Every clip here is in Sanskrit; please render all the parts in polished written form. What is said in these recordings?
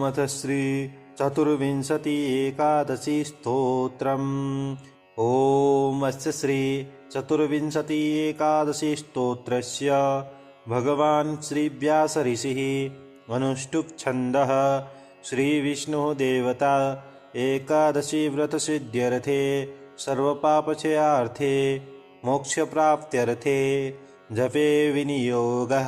ओमथ श्री चतुर्विंशति एकादशी स्तोत्रम्। ओमस्य श्री चतुर्विंशति एकादशी स्तोत्रस्य भगवान् श्री व्यास ऋषिः अनुष्टुप् छन्दः। श्री विष्णुः देवता एकादशी व्रत सिद्ध्यर्थे सर्वपापक्षयार्थे मोक्षप्राप्त्यर्थे जपे विनियोगः।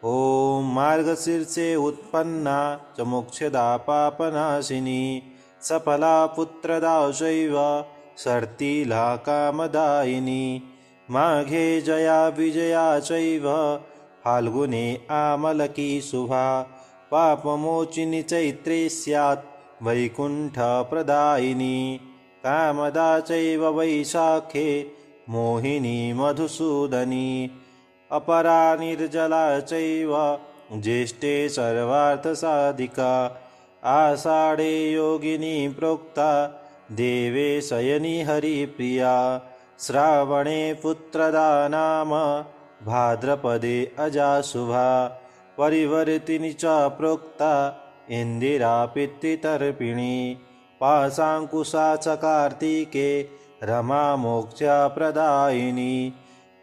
ॐ मार्गशीर्षे उत्पन्ना च मोक्षदा पापनाशिनी सफला पुत्रदा चैव सर्तिला कामदायिनी। माघे जया विजया चैव फाल्गुने आमलकी शुभा पापमोचिनी चैत्रे स्यात् वैकुण्ठप्रदायिनी। कामदा चैव वैशाखे मोहिनी मधुसूदनी अपरा निर्जला चैव ज्येष्ठे सर्वार्थसाधिका। आषाढे योगिनी प्रोक्ता देवे शयनी हरिप्रिया। श्रावणे पुत्रदा नाम भाद्रपदे अजाशुभा परिवर्तिनी च प्रोक्ता इन्दिरा पितृतर्पिणी। पाशाङ्कुशा च कार्तिके रमा मोक्षप्रदायिनी।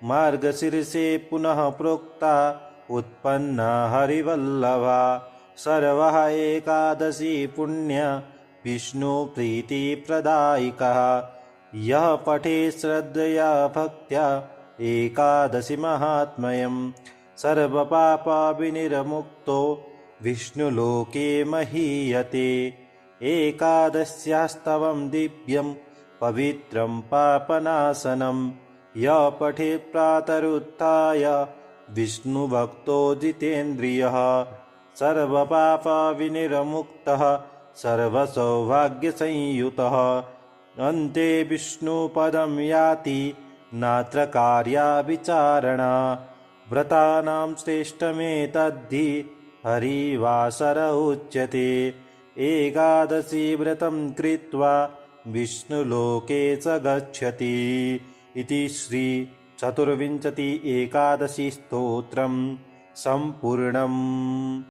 मार्गशीर्षे पुनः प्रोक्ता उत्पन्ना हरिवल्लभा। सर्वः एकादशी पुण्य विष्णुप्रीतिप्रदायिकः। यः पठे श्रद्धया भक्त्या एकादशी महात्म्यं सर्वपापविनिर्मुक्तो विष्णुलोके महीयते। एकादश्यास्तवं दिव्यं पवित्रं पापनाशनं यः पठेत् प्रातरुत्थाय विष्णुभक्तो जितेन्द्रियः। सर्वपापविनिर्मुक्तः सर्वसौभाग्यसंयुतः अन्ते विष्णुपदं याति नात्र कार्या विचारणा। व्रतानां श्रेष्ठमेतद्धि हरिवासर उच्यते। एकादशी व्रतं कृत्वा विष्णुलोके च गच्छति। इति श्री चतुर्विंशति एकादशी स्तोत्रम् सम्पूर्णम्।